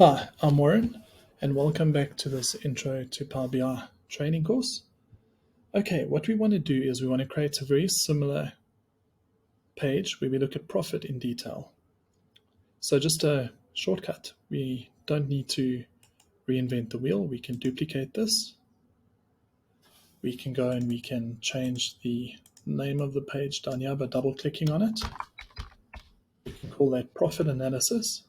Hi, I'm Warren, and welcome back to this Intro to Power BI training course. Okay, what we want to do is we want to create a very similar page where we look at profit in detail. So just a shortcut, we don't need to reinvent the wheel. We can duplicate this. We can go and we can change the name of the page down here by double clicking on it. We can call that profit analysis.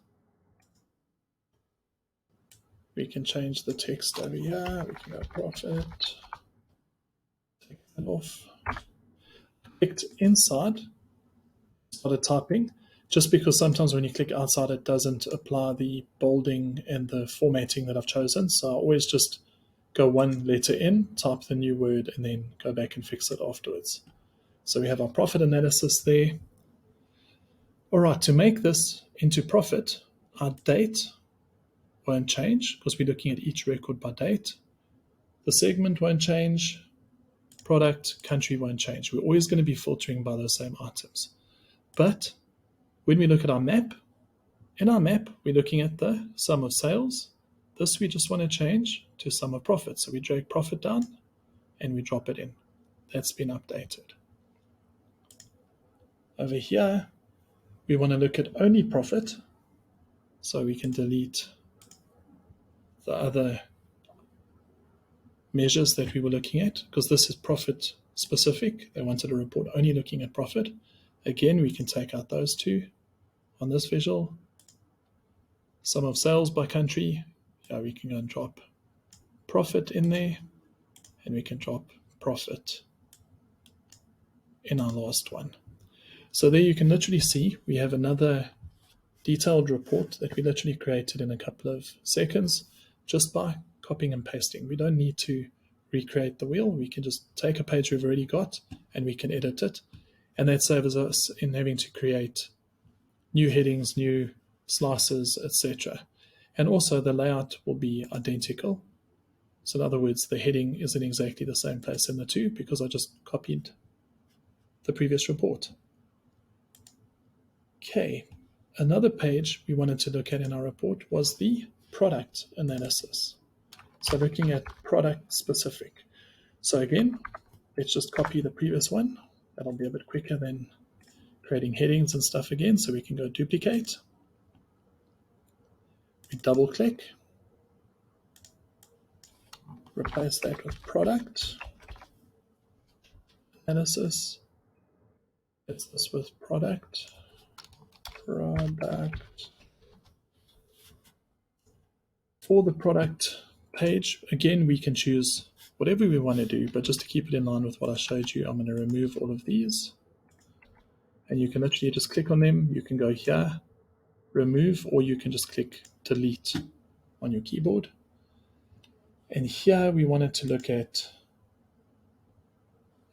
We can change the text over here. We can go profit, take that off. Clicked inside, started typing, just because sometimes when you click outside it doesn't apply the bolding and the formatting that I've chosen. So I always just go one letter in, type the new word, and then go back and fix it afterwards. So we have our profit analysis there. All right, to make this into profit, our date won't change because we're looking at each record by date. The segment won't change. Product, country won't change. We're always going to be filtering by those same items. But when we look at our map, in our map, we're looking at the sum of sales. This we just want to change to sum of profit. So we drag profit down and we drop it in. That's been updated. Over here, we want to look at only profit. So we can delete the other measures that we were looking at because this is profit specific. They wanted a report only looking at profit. Again, we can take out those two on this visual. Sum of sales by country. Yeah, we can go and drop profit in there, and we can drop profit in our last one. So there you can literally see we have another detailed report that we literally created in a couple of seconds just by copying and pasting. We don't need to recreate the wheel. We can just take a page we've already got and we can edit it. And that saves us in having to create new headings, new slices, etc. And also the layout will be identical. So in other words, the heading is in exactly the same place in the two because I just copied the previous report. Okay, another page we wanted to look at in our report was the product analysis. So looking at product specific. So again, let's just copy the previous one. That'll be a bit quicker than creating headings and stuff again. So we can go duplicate. We double click. Replace that with product analysis. It's this with product. For the product page, again, we can choose whatever we want to do, but just to keep it in line with what I showed you, I'm going to remove all of these. And you can literally just click on them. You can go here, remove, or you can just click delete on your keyboard. And here we wanted to look at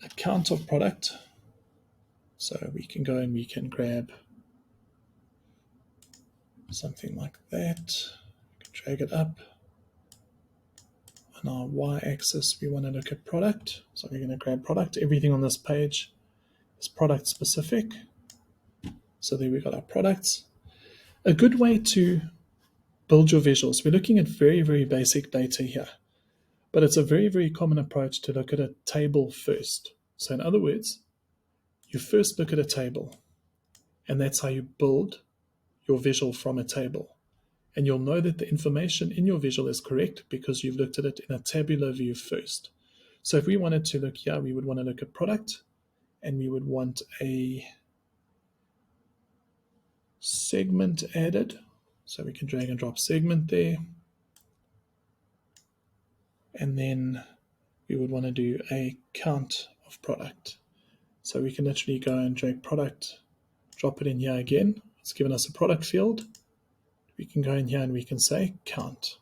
a count of product. So we can go and we can grab something like that. Drag it up. On our y-axis, we want to look at product. So we're going to grab product. Everything on this page is product specific. So there we got our products. A good way to build your visuals. We're looking at very, very basic data here, but it's a very, very common approach to look at a table first. So in other words, you first look at a table, and that's how you build your visual from a table. And you'll know that the information in your visual is correct because you've looked at it in a tabular view first. So if we wanted to look here, we would want to look at product, and we would want a segment added. So we can drag and drop segment there. And then we would want to do a count of product. So we can literally go and drag product, drop it in here again. It's given us a product field. We can go in here and we can say count.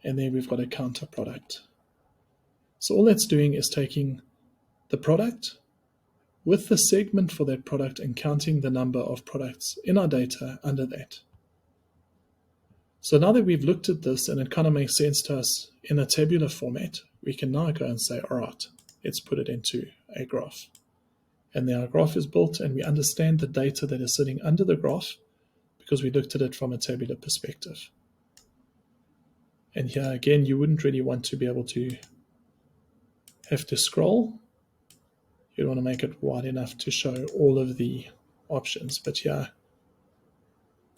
And then we've got a count of product. So all that's doing is taking the product with the segment for that product and counting the number of products in our data under that. So now that we've looked at this and it kind of makes sense to us in a tabular format, we can now go and say, all right, let's put it into a graph. And then our graph is built and we understand the data that is sitting under the graph because we looked at it from a tabular perspective. And here again, you wouldn't really want to be able to have to scroll. You'd want to make it wide enough to show all of the options. But yeah,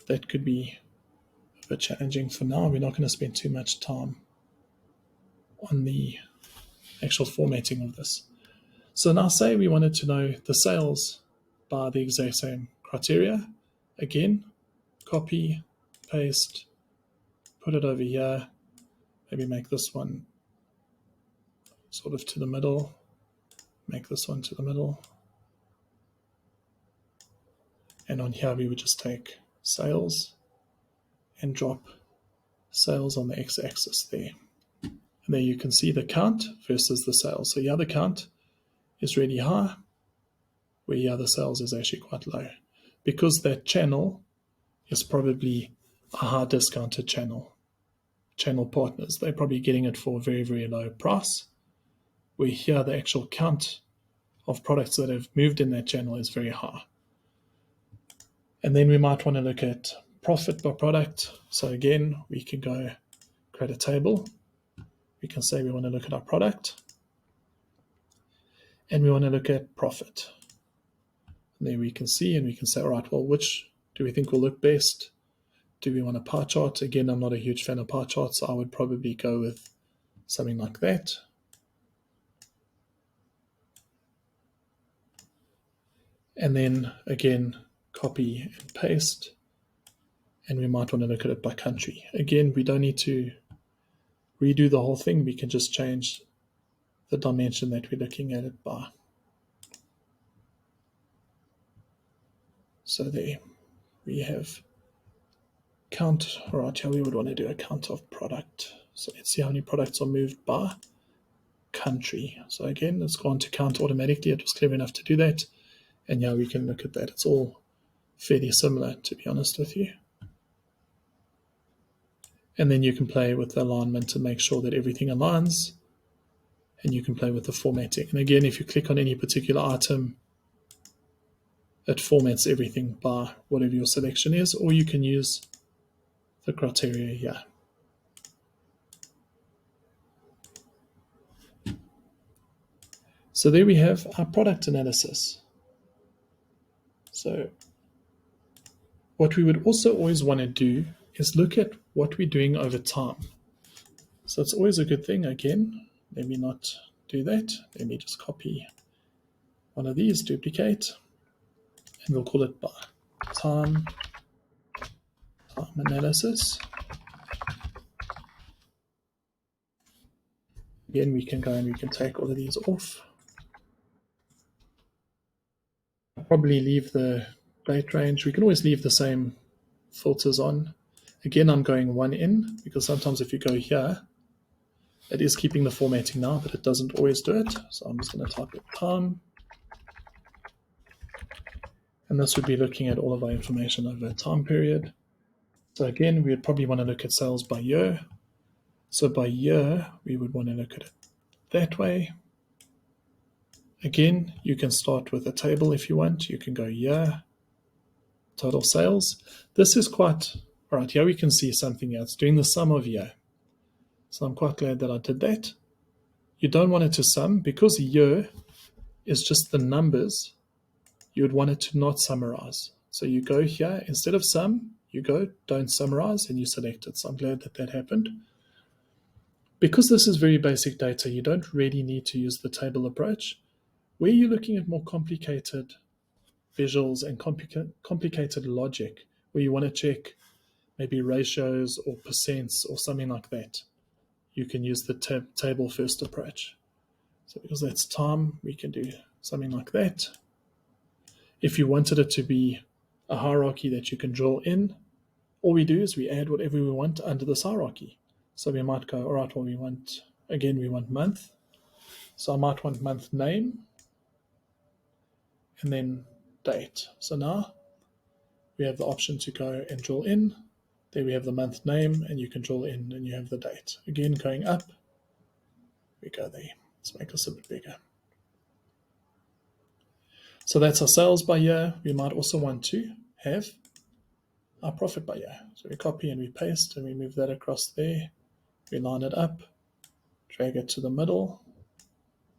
that could be a bit challenging for now. We're not going to spend too much time on the actual formatting of this. So now say we wanted to know the sales by the exact same criteria. Again, copy, paste, put it over here. Maybe make this one sort of to the middle. Make this one to the middle. And on here, we would just take sales and drop sales on the x-axis there. And there you can see the count versus the sales. So here the count is really high, where here the sales is actually quite low. Because that channel is probably a high discounted channel partners. They're probably getting it for a very, very low price. Where here the actual count of products that have moved in that channel is very high. And then we might want to look at profit by product. So again, we can go create a table. We can say we want to look at our product. And we want to look at profit. And there we can see, and we can say, all right, well, which do we think will look best? Do we want a pie chart? Again, I'm not a huge fan of pie charts, so I would probably go with something like that. And then again, copy and paste. And we might want to look at it by country. Again, we don't need to redo the whole thing. We can just change the dimension that we're looking at it by. So there we have count. All right, here we would want to do a count of product. So let's see how many products are moved by country. So again, it's gone to count automatically. It was clever enough to do that. And now we can look at that. It's all fairly similar, to be honest with you. And then you can play with the alignment to make sure that everything aligns. And you can play with the formatting. And again, if you click on any particular item, it formats everything by whatever your selection is, or you can use the criteria here. So there we have our product analysis. So what we would also always want to do is look at what we're doing over time. So it's always a good thing. Again, let me not do that. Let me just copy one of these, duplicate, and we'll call it by time analysis. Again, we can go and we can take all of these off. I'll probably leave the date range. We can always leave the same filters on. Again, I'm going one in because sometimes if you go here, it is keeping the formatting now, but it doesn't always do it. So I'm just going to type in time. And this would be looking at all of our information over a time period. So again, we would probably want to look at sales by year. So by year, we would want to look at it that way. Again, you can start with a table if you want. You can go year, total sales. This is quite, all right, here we can see something else, doing the sum of year. So I'm quite glad that I did that. You don't want it to sum because year is just the numbers. You would want it to not summarize. So you go here, instead of sum, you go don't summarize and you select it. So I'm glad that that happened. Because this is very basic data, you don't really need to use the table approach. Where you're looking at more complicated visuals and complicated logic, where you want to check maybe ratios or percents or something like that, you can use the table first approach. So because that's time, we can do something like that. If you wanted it to be a hierarchy that you can draw in, all we do is we add whatever we want under this hierarchy. So we might go, all right, well, we want month. So I might want month name and then date. So now we have the option to go and draw in. There we have the month name and you can draw in and you have the date. Again, going up, we go there. Let's make this a bit bigger. So that's our sales by year. We might also want to have our profit by year. So we copy and we paste and we move that across there. We line it up, drag it to the middle,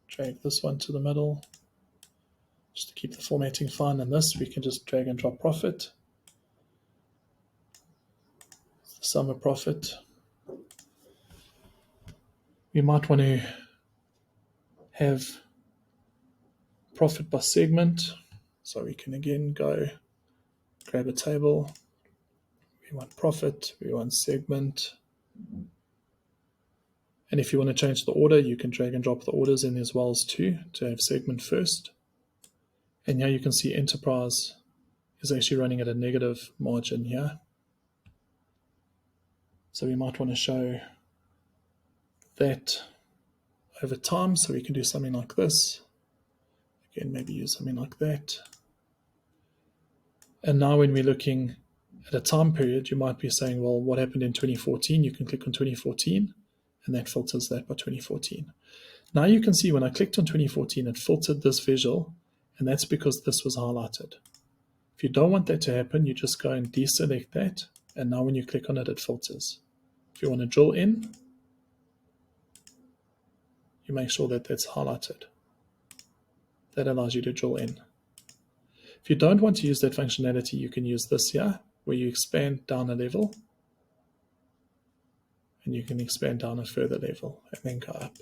drag this one to the middle, just to keep the formatting fine. And this, we can just drag and drop profit, the sum of profit. We might want to have profit by segment. So we can again go grab a table. We want profit, we want segment. And if you want to change the order, you can drag and drop the orders in as well as to have segment first. And now you can see enterprise is actually running at a negative margin here. So we might want to show that over time. So we can do something like this. Again, maybe use something like that. And now when we're looking at a time period, you might be saying, well, what happened in 2014? You can click on 2014, and that filters that by 2014. Now you can see when I clicked on 2014, it filtered this visual, and that's because this was highlighted. If you don't want that to happen, you just go and deselect that, and now when you click on it, it filters. If you want to drill in, you make sure that that's highlighted. That allows you to drill in. If you don't want to use that functionality, you can use this here, where you expand down a level, and you can expand down a further level and then go up.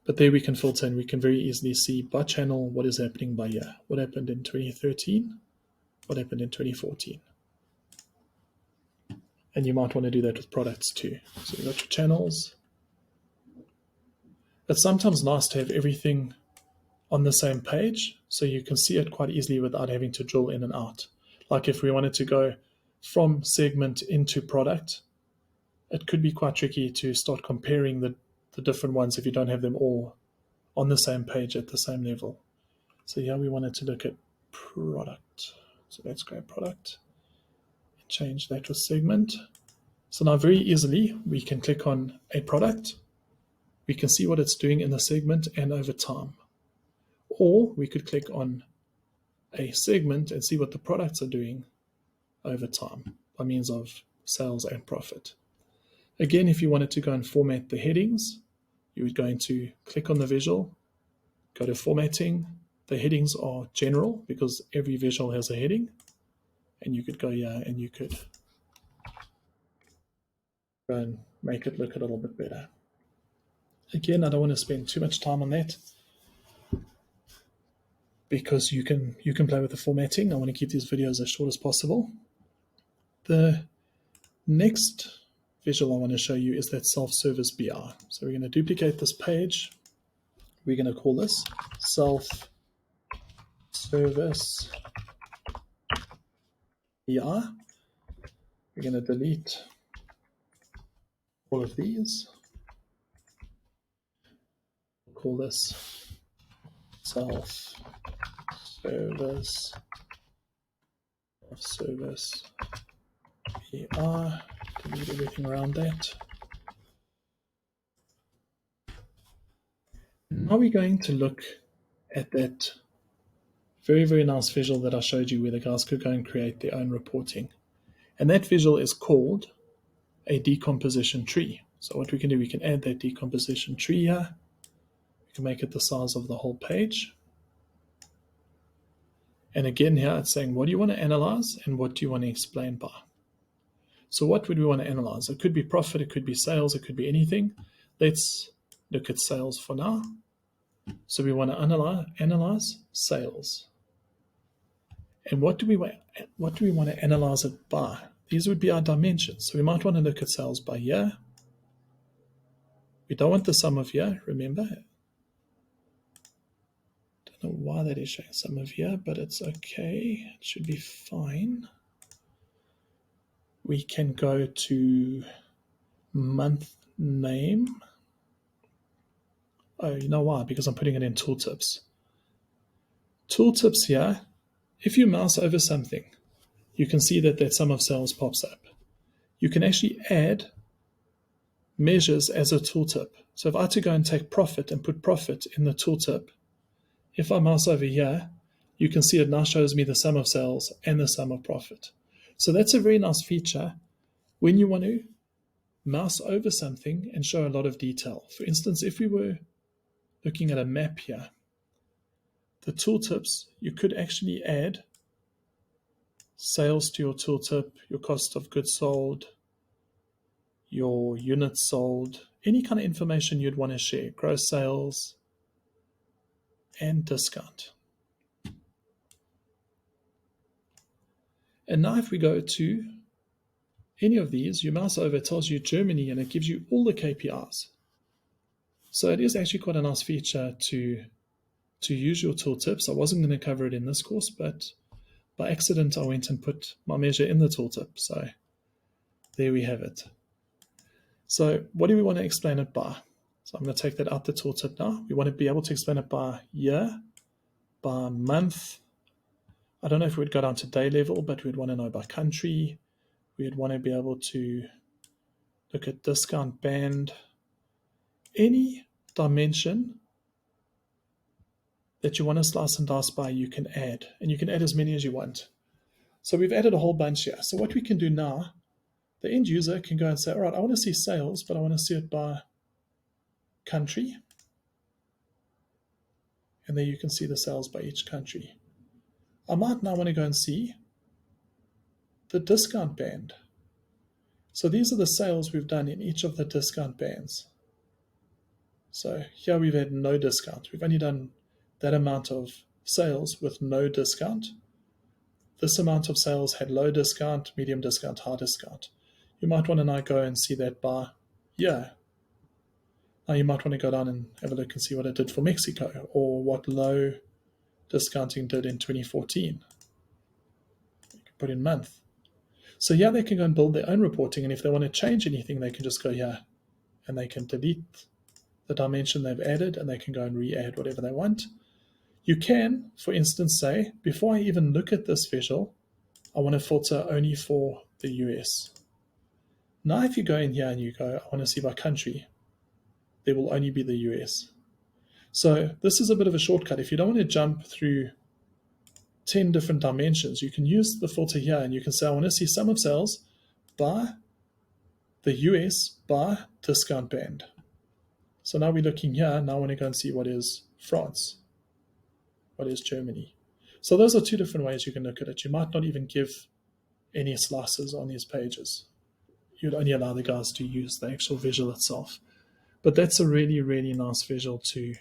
But there we can filter, and we can very easily see by channel what is happening by year. What happened in 2013, what happened in 2014. And you might want to do that with products too. So you've got your channels. It's sometimes nice to have everything on the same page, so you can see it quite easily without having to drill in and out. Like if we wanted to go from segment into product, it could be quite tricky to start comparing the different ones if you don't have them all on the same page at the same level. So here we wanted to look at product. So let's grab product and change that to segment. So now very easily we can click on a product. We can see what it's doing in the segment and over time. Or we could click on a segment and see what the products are doing over time by means of sales and profit. Again, if you wanted to go and format the headings, you would go into click on the visual, go to formatting. The headings are general because every visual has a heading. And you could go here and you could go and make it look a little bit better. Again, I don't want to spend too much time on that, because you can play with the formatting. I want to keep these videos as short as possible. The next visual I want to show you is that self-service BI. So we're going to duplicate this page. We're going to call this self-service BI. We're going to delete all of these. We'll call this self-service BI. Delete everything around that. Now we're going to look at that very, very nice visual that I showed you where the guys could go and create their own reporting. And that visual is called a decomposition tree. So what we can do, we can add that decomposition tree here. We can make it the size of the whole page. And again here it's saying, what do you want to analyze and what do you want to explain by? So what would we want to analyze? It could be profit, it could be sales, it could be anything. Let's look at sales for now. So we want to analyze sales. And what do we want to analyze it by? These would be our dimensions. So we might want to look at sales by year. We don't want the sum of year, remember. Don't know why that is showing sum of year, but it's okay. It should be fine. We can go to month name. Oh, you know why? Because I'm putting it in tooltips. Tooltips here, if you mouse over something, you can see that that sum of sales pops up. You can actually add measures as a tooltip. So if I had to go and take profit and put profit in the tooltip, if I mouse over here, you can see it now shows me the sum of sales and the sum of profit. So that's a very nice feature when you want to mouse over something and show a lot of detail. For instance, if we were looking at a map here, the tooltips, you could actually add sales to your tooltip, your cost of goods sold, your units sold, any kind of information you'd want to share, gross sales, and discount. And now if we go to any of these, you mouse over, it tells you Germany, and it gives you all the KPIs. So it is actually quite a nice feature to use your tooltips. I wasn't going to cover it in this course, but by accident, I went and put my measure in the tooltip. So there we have it. So what do we want to explain it by? So I'm going to take that out the tooltip now. We want to be able to explain it by year, by month. I don't know if we'd go down to day level, but we'd want to know by country. We'd want to be able to look at discount band. Any dimension that you want to slice and dice by, you can add, and you can add as many as you want. So we've added a whole bunch here. So what we can do now, the end user can go and say, all right, I want to see sales, but I want to see it by country. And there you can see the sales by each country. I might now want to go and see the discount band. So these are the sales we've done in each of the discount bands. So here we've had no discount. We've only done that amount of sales with no discount. This amount of sales had low discount, medium discount, high discount. You might want to now go and see that by year. Now you might want to go down and have a look and see what it did for Mexico, or what low discounting did in 2014. You can put in month. So yeah, they can go and build their own reporting, and if they want to change anything, they can just go here and they can delete the dimension they've added, and they can go and re-add whatever they want. You can, for instance, say, before I even look at this visual, I want to filter only for the US. Now if you go in here and you go, I want to see by country, there will only be the US. So this is a bit of a shortcut. If you don't want to jump through 10 different dimensions, you can use the filter here and you can say, I want to see sum of sales by the US by discount band. So now we're looking here. Now I want to go and see what is France, what is Germany. So those are two different ways you can look at it. You might not even give any slices on these pages. You'd only allow the guys to use the actual visual itself. But that's a really, really nice visual to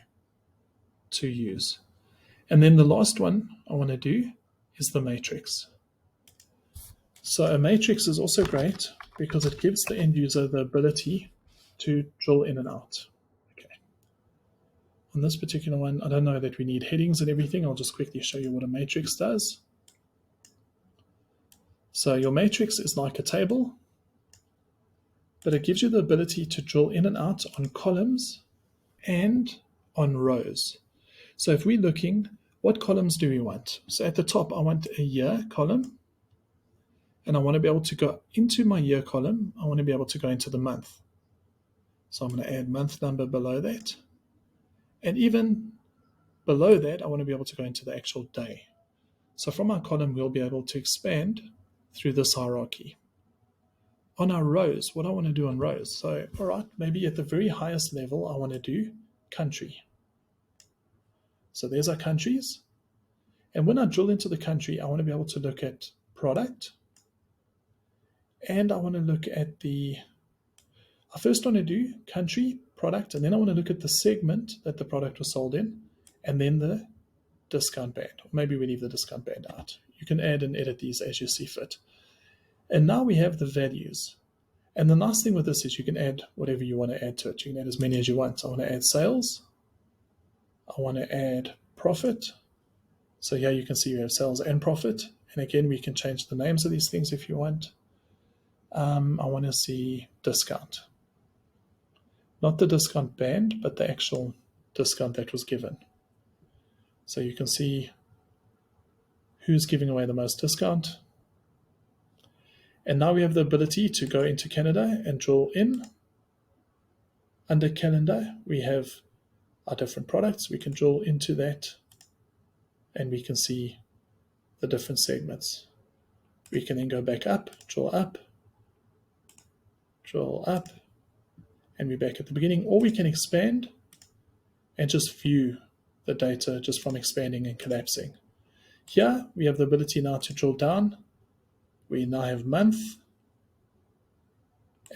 use. And then the last one I want to do is the matrix. So a matrix is also great because it gives the end user the ability to drill in and out. Okay. On this particular one, I don't know that we need headings and everything. I'll just quickly show you what a matrix does. So your matrix is like a table, but it gives you the ability to drill in and out on columns and on rows. So if we're looking, what columns do we want? So at the top, I want a year column, and I want to be able to go into my year column. I want to be able to go into the month. So I'm going to add month number below that. And even below that, I want to be able to go into the actual day. So from our column, we'll be able to expand through this hierarchy. On our rows, what I want to do on rows. So, all right, maybe at the very highest level, I want to do country. So there's our countries. And when I drill into the country, I want to be able to look at product. And I want to look at I first want to do country, product, and then I want to look at the segment that the product was sold in, and then the discount band. Or maybe we leave the discount band out. You can add and edit these as you see fit. And now we have the values. And the nice thing with this is you can add whatever you want to add to it. You can add as many as you want. I want to add sales. I want to add profit. So here you can see you have sales and profit. And again, we can change the names of these things if you want. I want to see discount. Not the discount band, but the actual discount that was given. So you can see who's giving away the most discount. And now we have the ability to go into Canada and drill in. Under calendar, we have our different products. We can drill into that and we can see the different segments. We can then go back up, draw up, and we're back at the beginning. Or we can expand and just view the data just from expanding and collapsing. Here we have the ability now to drill down. We now have month,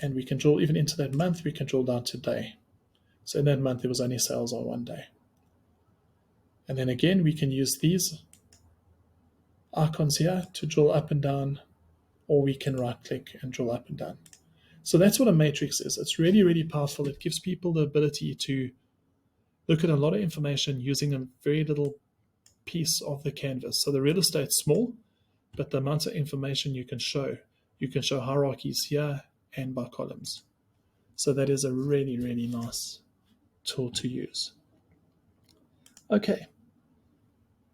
and we can drill even into that month. We can drill down to day. So in that month there was only sales on one day. And then again we can use these icons here to drill up and down, or we can right click and drill up and down. So that's what a matrix is. It's really, really powerful. It gives people the ability to look at a lot of information using a very little piece of the canvas. So the real estate's small, but the amount of information you can show hierarchies here and by columns. So that is a really, really nice tool to use. Okay,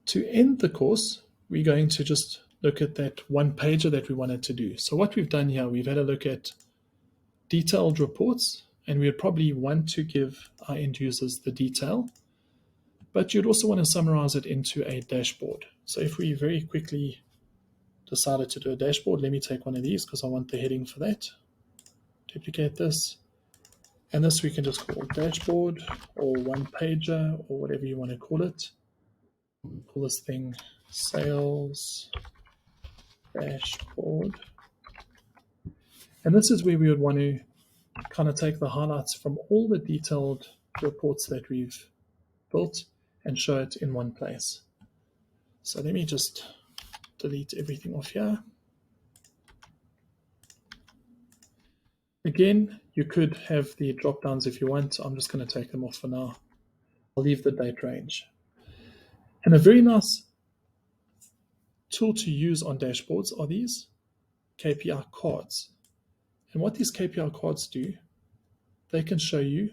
to end the course, we're going to just look at that one pager that we wanted to do. So what we've done here, we've had a look at detailed reports, and we would probably want to give our end users the detail, but you'd also want to summarize it into a dashboard. So if we very quickly decided to do a dashboard, let me take one of these because I want the heading for that. Duplicate this, and this we can just call dashboard or one pager or whatever you want to call it. Call this thing sales dashboard. And this is where we would want to kind of take the highlights from all the detailed reports that we've built and show it in one place. So let me just delete everything off here. Again, you could have the drop downs if you want. I'm just going to take them off for now. I'll leave the date range. And a very nice tool to use on dashboards are these KPI cards. And what these KPI cards do, they can show you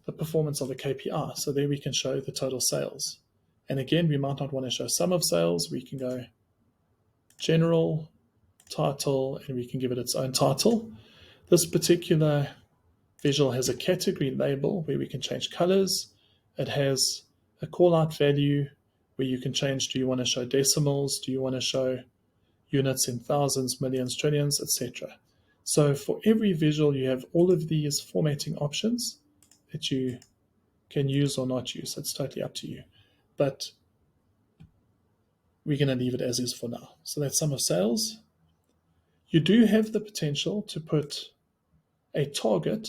the performance of a KPI. So there we can show the total sales. And again, we might not want to show sum of sales. We can go general, title, and we can give it its own title. This particular visual has a category label where we can change colors. It has a call out value where you can change, do you want to show decimals? Do you want to show units in thousands, millions, trillions, etc. So for every visual, you have all of these formatting options that you can use or not use. It's totally up to you. But we're going to leave it as is for now. So that's sum of sales. You do have the potential to put a target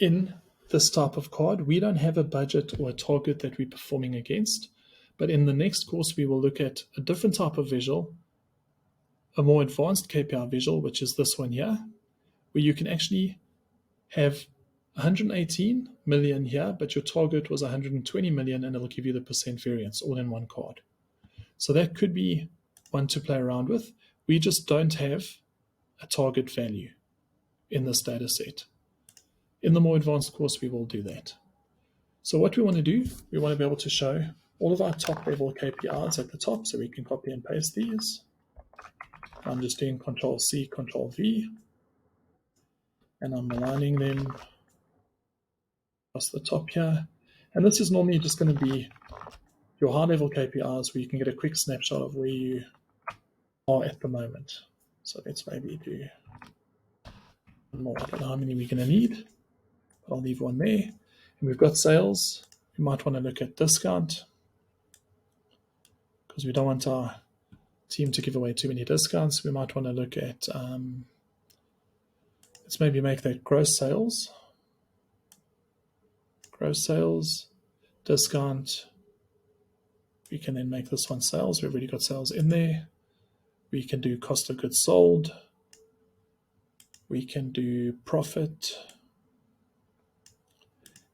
in this type of card. We don't have a budget or a target that we're performing against. But in the next course, we will look at a different type of visual, a more advanced KPI visual, which is this one here, where you can actually have 118 million here, but your target was 120 million, and it'll give you the percent variance all in one card. So that could be one to play around with. We just don't have a target value in this data set. In the more advanced course, we will do that. So what we want to do, we want to be able to show all of our top level KPIs at the top, so we can copy and paste these. I'm just doing Control C, Control V, and I'm aligning them across the top here. And this is normally just going to be your high level KPIs where you can get a quick snapshot of where you are at the moment. So let's maybe do one more. I don't know how many we're going to need, but I'll leave one there. And we've got sales. We might want to look at discount because we don't want our team to give away too many discounts. We might want to look at, let's maybe make that gross sales. Gross sales, discount. We can then make this one sales. We've already got sales in there. We can do cost of goods sold. We can do profit.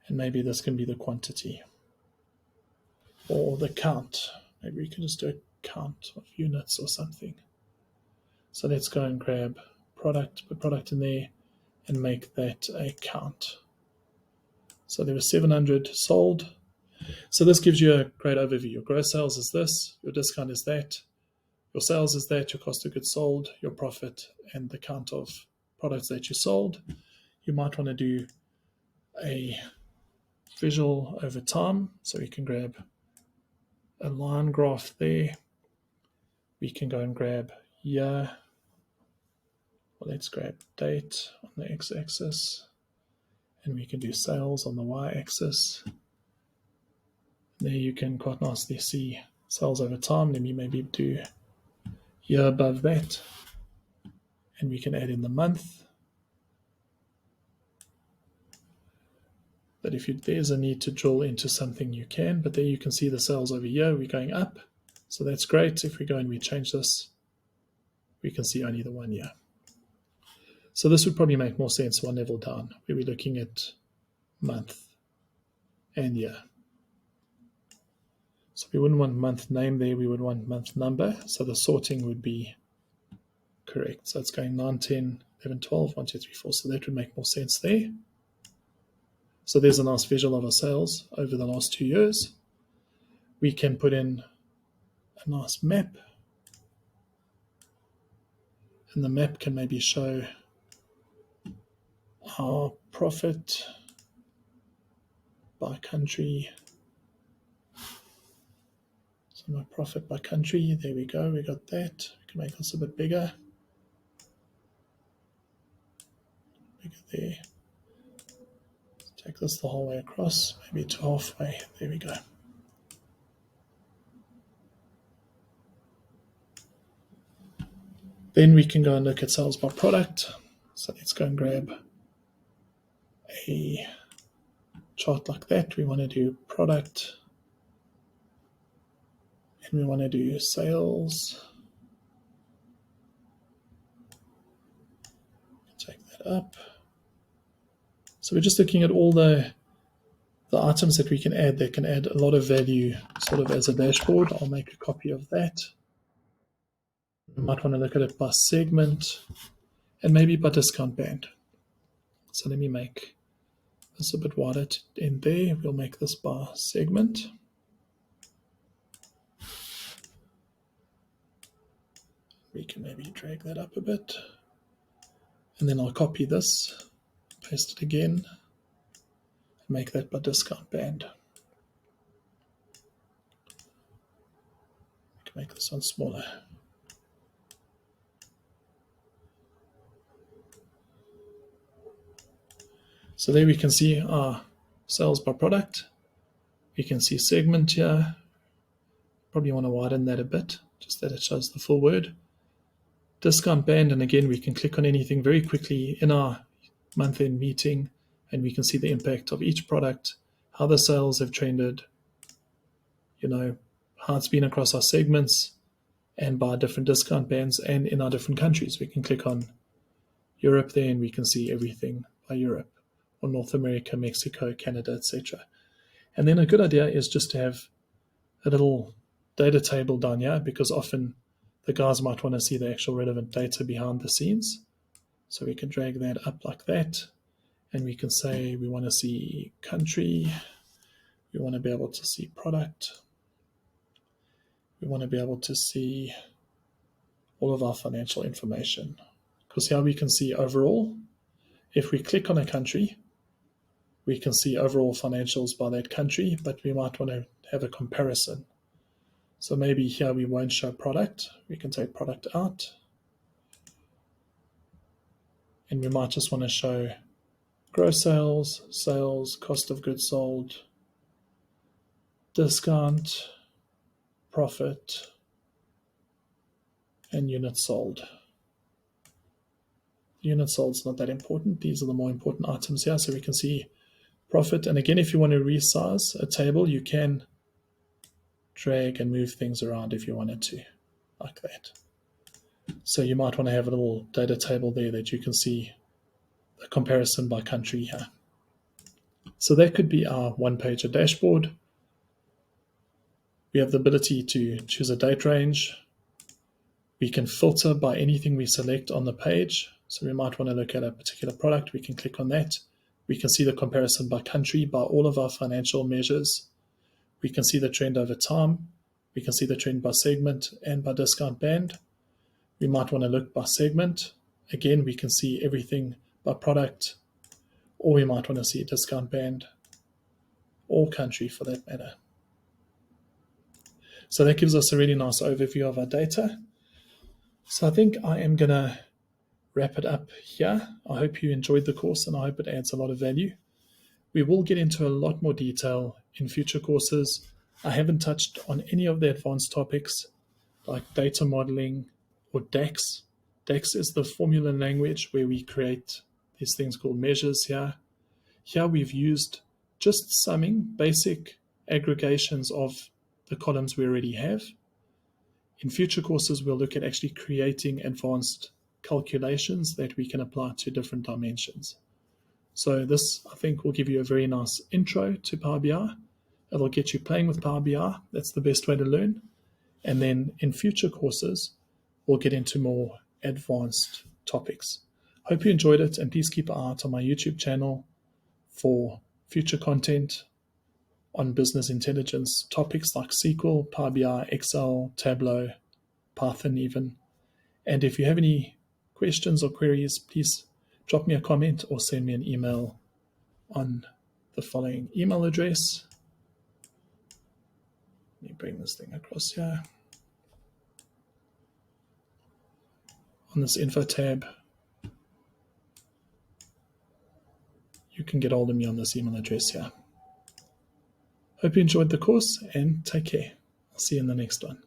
And maybe this can be the quantity or the count. Maybe we can just do a count of units or something. So let's go and grab product, put product in there and make that a count. So there were 700 sold. So this gives you a great overview. Your gross sales is this, your discount is that, your sales is that, your cost of goods sold, your profit, and the count of products that you sold. You might want to do a visual over time. So you can grab a line graph there. We can go and grab year. Well, let's grab date on the x-axis, and we can do sales on the y-axis. There you can quite nicely see sales over time. Let me maybe do year above that, and we can add in the month. But if there's a need to drill into something, you can. But there you can see the sales over here. We're going up, so that's great. If we go and we change this, we can see only the 1 year. So this would probably make more sense one level down, where we're looking at month and year. So we wouldn't want month name there, we would want month number. So the sorting would be correct. So it's going 9, 10, 11, 12, 1, 2, 3, 4. So that would make more sense there. So there's a nice visual of our sales over the last 2 years. We can put in a nice map. And the map can maybe show our profit by country. So my profit by country, there we go, we got that. We can make this a bit bigger. Bigger there. Take this the whole way across, maybe to halfway. There we go. Then we can go and look at sales by product. So let's go and grab a chart like that. We want to do product, and we want to do sales. Take that up. So we're just looking at all the items that we can add. They can add a lot of value sort of as a dashboard. I'll make a copy of that. We might want to look at it by segment and maybe by discount band. So let me make this a bit wider in there. We'll make this by segment. We can maybe drag that up a bit. And then I'll copy this, paste it again, and make that by discount band. We can make this one smaller. So there we can see our sales by product. We can see segment here. Probably want to widen that a bit, just that it shows the full word. Discount band, and again, we can click on anything very quickly in our month-end meeting, and we can see the impact of each product, how the sales have trended, how it's been across our segments, and by different discount bands, and in our different countries. We can click on Europe there, and we can see everything by Europe, or North America, Mexico, Canada, etc. And then a good idea is just to have a little data table down here, because often the guys might want to see the actual relevant data behind the scenes. So we can drag that up like that, and we can say we want to see country, we want to be able to see product, we want to be able to see all of our financial information. Because here we can see overall. If we click on a country, we can see overall financials by that country, but we might want to have a comparison. So maybe here we won't show product. We can take product out. And we might just want to show gross sales, sales, cost of goods sold, discount, profit, and units sold. Units sold is not that important. These are the more important items here. So we can see profit. And again, if you want to resize a table, you can drag and move things around if you wanted to, like that. So you might want to have a little data table there that you can see the comparison by country here. So that could be our one-pager dashboard. We have the ability to choose a date range. We can filter by anything we select on the page. So we might want to look at a particular product. We can click on that. We can see the comparison by country, by all of our financial measures. We can see the trend over time. We can see the trend by segment and by discount band. We might want to look by segment. Again, we can see everything by product, or we might want to see a discount band or country for that matter. So that gives us a really nice overview of our data. So I think I am going to wrap it up here. I hope you enjoyed the course and I hope it adds a lot of value. We will get into a lot more detail in future courses. I haven't touched on any of the advanced topics like data modeling or DAX. DAX is the formula language where we create these things called measures here. Here we've used just summing basic aggregations of the columns we already have. In future courses, we'll look at actually creating advanced calculations that we can apply to different dimensions. So this, I think, will give you a very nice intro to Power BI. It'll get you playing with Power BI. That's the best way to learn. And then in future courses, we'll get into more advanced topics. Hope you enjoyed it, and please keep an eye out on my YouTube channel for future content on business intelligence topics like SQL, Power BI, Excel, Tableau, Python even. And if you have any questions or queries, please drop me a comment or send me an email on the following email address. Let me bring this thing across here. On this info tab, you can get hold of me on this email address here. Hope you enjoyed the course and take care. I'll see you in the next one.